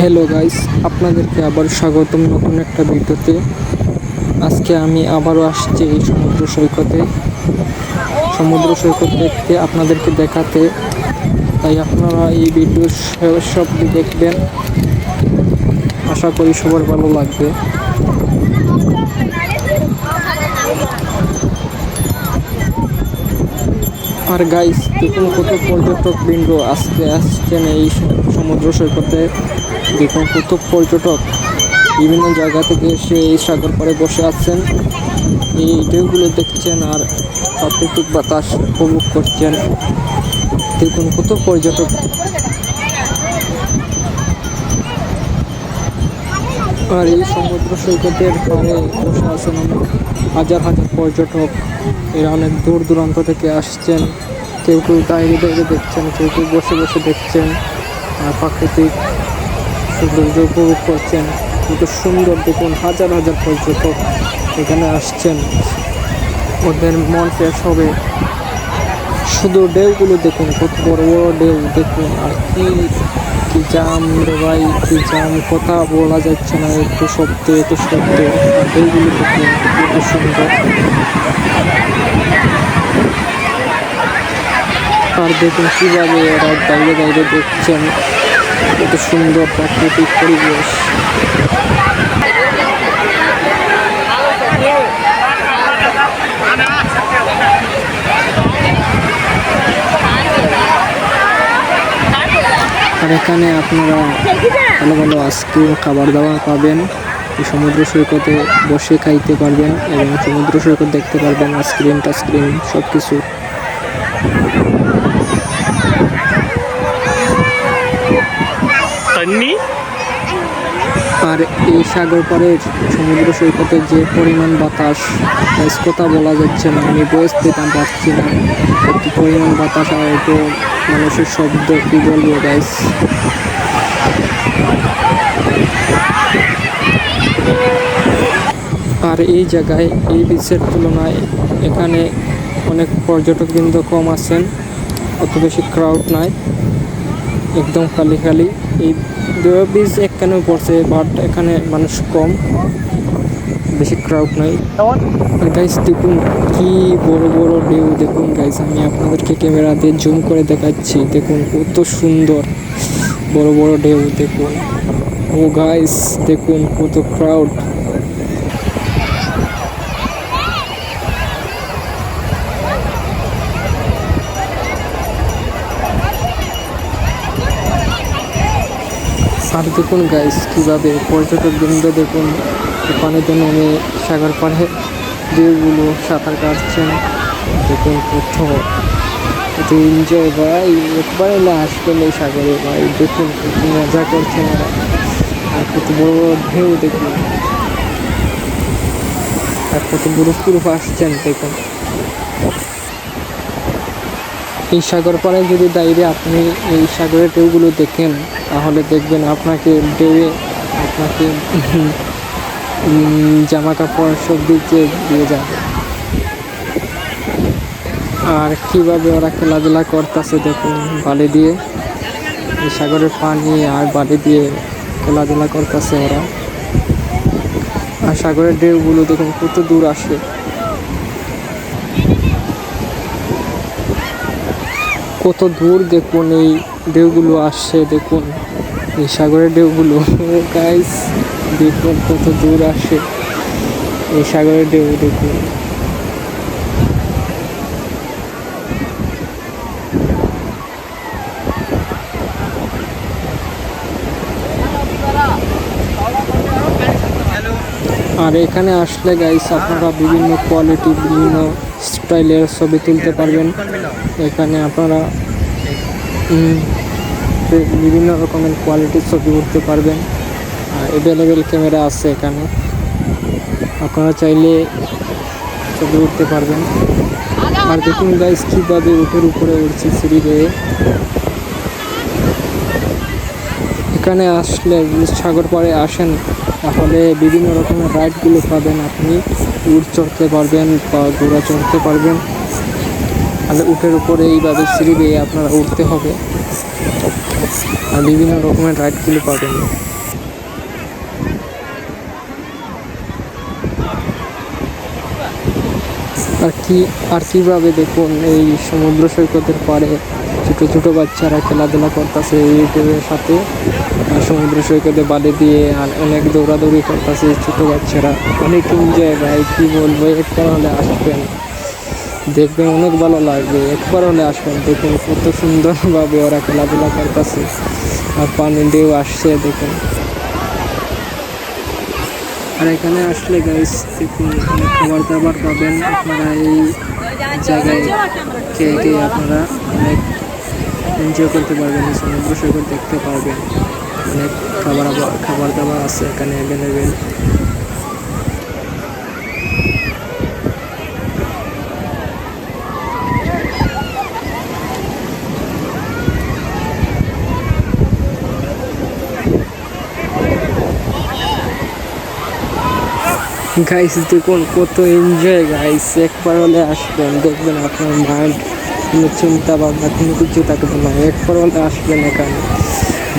Hello guys, আপনাদেরকে আবার স্বাগতম নতুন একটা ভিডিওতে। আজকে আমি আবারও আসছি এই সমুদ্র সৈকত দেখতে, আপনাদেরকে দেখাতে। তাই আপনারা এই ভিডিওর সব দেখবেন, আশা করি সবার ভালো লাগবে। আর গাইস, দেখুন কত পর্যটক বৃন্দ আজকে আসছেন এই সমুদ্র সৈকতে। দেখুন কত পর্যটক বিভিন্ন জায়গা থেকে এসে এই সাগর পাড়ে বসে আছেন, এই ঢেউগুলো দেখছেন আর প্রাকৃতিক বাতাস উপভোগ করছেন। দেখুন কত পর্যটক। আর এই সমুদ্র সৈকতের পাড়ে বসে আছেন অনেক হাজার হাজার পর্যটক। এরা অনেক দূর দূরান্ত থেকে আসছেন। কেউ কেউ দাঁড়িয়ে দাঁড়িয়ে দেখছেন, কেউ কেউ বসে বসে দেখছেন আর প্রাকৃতিক সৌন্দর্য উপভোগ করছেন। কত সুন্দর, দেখুন হাজার হাজার পর্যটক এখানে আসছেন, ওদের মন ফ্রেশ হবে। শুধু ঢেউগুলো দেখুন, কত বড় বড় ঢেউ দেখুন। আর কি কি জাম রে ভাই, কি জাম, কথা বলা যাচ্ছে না, এত শব্দ এত শব্দ। আর ঢেউগুলো দেখুন কত সুন্দর। আর দেখুন কীভাবে এরা দাঁড়িয়ে দাঁড়িয়ে দেখছেন কত সুন্দর প্রাকৃতিক পরিবেশ। আর এখানে আপনারা ভালো ভালো আইসক্রিম, খাবার দাবার পাবেন। এই সমুদ্র সৈকতে বসে খাইতে পারবেন এবং সমুদ্র সৈকত দেখতে পারবেন, আইসক্রিম টাইসক্রিম সব কিছু। আর এই সাগর পাড়ের সমুদ্র সৈকতের যে পরিমাণ বাতাস, কথা বলা যাচ্ছে না, আমি বয়স দিতাম পারছি না কত পরিমাণ বাতাস। আর এত মানুষের শব্দ, কি বলবো গাইস। আর এই জায়গায় এই বিচের তুলনায় এখানে অনেক পর্যটকবৃন্দ কম আছেন, অত বেশি ক্রাউড নাই, একদম খালি খালি। এই বীজ একখানে পড়ছে, বাট এখানে মানুষ কম, বেশি ক্রাউড নাই। গাইস দেখুন কি বড় বড় ঢেউ, দেখুন গাইস, আমি আপনাদেরকে ক্যামেরা দিয়ে জুম করে দেখাচ্ছি। দেখুন কত সুন্দর বড় বড় ঢেউ দেখুন। ও গাইস দেখুন কত ক্রাউড। আর দেখুন গাইস কীভাবে পর্যটকবৃন্দ দেখুন পানিতে নেমে সাগর পাড়ে ঢেউগুলো সাঁতার কাটছেন। দেখুন কত এনজয় ভাই, একবার এলে আসবেন এই সাগরে ভাই। দেখুন কত মজা করছেন ওরা, আর কত বড় বড় ঢেউ দেখুন, আর কত বরফ আসছেন দেখুন। এই সাগর পাড়ে যদি দাঁড়িয়ে আপনি এই সাগরের ঢেউগুলো দেখেন, তাহলে দেখবেন আপনাকে জামা কাপড় সব দিয়ে যাবে। আর কিভাবে ওরা খেলাধুলা করতেছে দেখুন, বালি দিয়ে, এই সাগরের পানি আর বালি দিয়ে খেলাধুলা করতেছে ওরা। আর সাগরের ঢেউগুলো দেখুন কত দূর আসে। কত দূর দেখুন এই ঢেউগুলো আসছে, দেখুন এই সাগরের ঢেউগুলো। গাইস দেখুন কত দূর আসে এই সাগরের ঢেউ দেখুন। আর এখানে আসলে গাইস আপনারা বিভিন্ন কোয়ালিটি, বিভিন্ন স্টাইলের ছবি তুলতে পারবেন। এখানে আপনারা বিভিন্ন রকমের কোয়ালিটির ছবি উঠতে পারবেন। আর অ্যাভেলেবেল ক্যামেরা আছে এখানে, আপনারা চাইলে ছবি উঠতে পারবেন। আর দেখুন গাইস কীভাবে উপরে উঠছে সিঁড়ি বেয়ে। এখানে আসলে সাগর পাড়ে আসেন, তাহলে বিভিন্ন রকমের রাইডগুলো পাবেন। আপনি উট চড়তে পারবেন বা ঘোড়া চড়তে পারবেন। তাহলে উটের উপরে এইভাবে সিঁড়ি বেয়ে আপনারা উঠতে হবে, আর বিভিন্ন রকমের রাইডগুলো পাবেন। আর কিভাবে দেখুন এই সমুদ্র সৈকতের পাড়ে ছোট ছোট বাচ্চারা খেলাধুলা করতেছে ইউটিউবের সাথে, আর সমুদ্র সৈকতে বালি দিয়ে আর অনেক দৌড়াদৌড়ি করতেছে ছোট বাচ্চারা, অনেক এনজয় ভাই, কি বলবো। একবার হলে আসবেন, দেখবেন অনেক ভালো লাগবে, একবার হলে আসবেন, দেখুন কত সুন্দরভাবে ওরা খেলাধুলা করতেছে আর পানি দিয়েও আসছে দেখুন। আর এখানে আসলে গাইস দেখুন অনেক খাবার দাবার পাবেন আপনারা, এই জায়গায় খেয়ে আপনারা অনেক এনজয় করতে পারবেন, সমুদ্র সৈকত দেখতে পারবেন, অনেক খাবার দাবার আছে এখানে অ্যাভেলেবেল। গাইস দেখুন কত এনজয় গাইস, একবার হলে আসবেন, দেখবেন আপনার মাইন্ড কোনো চিন্তা ভাবনা কোনো কিছু থাকবে না, একবার হলে আসবেন এখানে,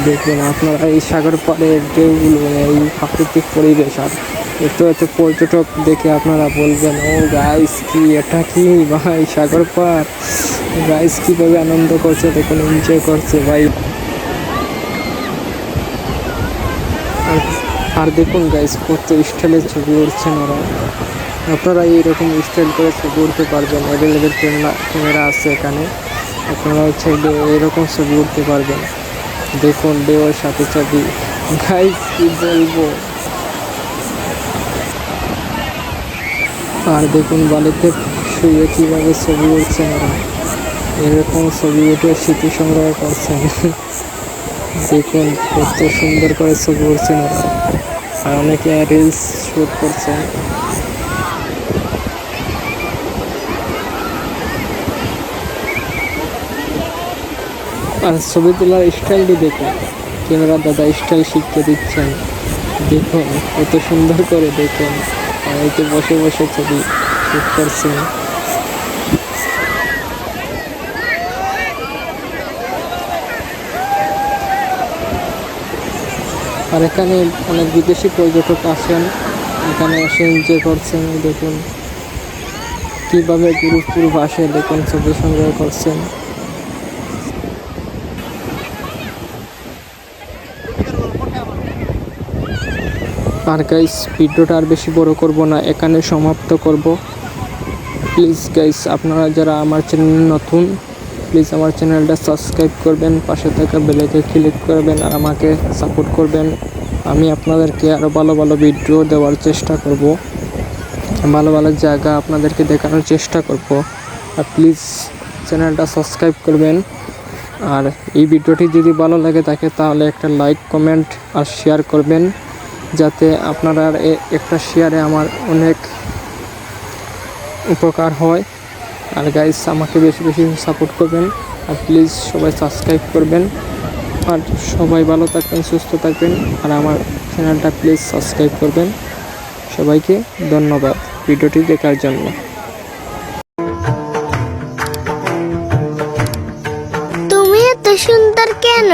দেখবেন আপনারা এই সাগর পাড়ের ঢেউগুলো, এই প্রাকৃতিক পরিবেশ আর এত এত পর্যটক দেখে আপনারা বলবেন ও গাইস কি এটা কি ভাই সাগর পাড়, গাইস কীভাবে আনন্দ করছে দেখুন, এনজয় করছে ভাই। আর দেখুন গাইস কত স্টাইলের ছবি উঠছেন ওরা, আপনারা এইরকম স্টাইল করে ছবি উঠতে পারবেন, অ্যাভেলেবেল ক্যামেরা আছে এখানে, আপনারা চাইলে এরকম ছবি উঠতে পারবেন, দেখুন ঢেউয়ের সাথে ছবি, গাইস কি বলবো। আর দেখুন বালিতে শুয়ে কীভাবে ছবি উঠছেন ওরা, এরকম ছবি উঠে স্মৃতি সংগ্রহ করছেন, দেখুন কত সুন্দর করে ছবি উঠছেন ওরা, আর অনেকে রিলস শ্যুট করছেন। আর ছবি তোলার স্টাইলটি দেখুন, ক্যামেরা দাদা স্টাইল শিখতে দিচ্ছেন, দেখুন কত সুন্দর করে, দেখুন অনেকে বসে বসে ছবি শ্যুট করছেন। আর এখানে অনেক বিদেশি পর্যটক আসেন, এখানে এসে এনজয় করছেন, দেখুন কীভাবে গ্রুপ আসে, দেখুন ছবি সংগ্রহ করছেন। আর গাইস ভিডিওটা আর বেশি বড় করব না, এখানে সমাপ্ত করব। প্লিজ গাইস আপনারা যারা আমার চ্যানেলে নতুন, প্লিজ আমার চ্যানেলটা সাবস্ক্রাইব করবেন, পাশে থাকা বেল আইকনে ক্লিক করবেন আর আমাকে সাপোর্ট করবেন। আমি আপনাদেরকে আরও ভালো ভালো ভিডিও দেওয়ার চেষ্টা করব, ভালো ভালো জায়গা আপনাদেরকে দেখানোর চেষ্টা করব। আর প্লিজ চ্যানেলটা সাবস্ক্রাইব করবেন। আর এই ভিডিওটি যদি ভালো লাগে থাকে তাহলে একটা লাইক কমেন্ট আর শেয়ার করবেন, যাতে আপনারা একটা শেয়ারে আমার অনেক উপকার হয়। আর গাইস আমাকে বেশি বেশি সাপোর্ট করবেন, আর প্লিজ সবাই সাবস্ক্রাইব করবেন, আর সবাই ভালো থাকবেন, সুস্থ থাকবেন, আর আমার চ্যানেলটা প্লিজ সাবস্ক্রাইব করবেন। সবাইকে ধন্যবাদ ভিডিওটি দেখার জন্য। তুমি এত সুন্দর কেন?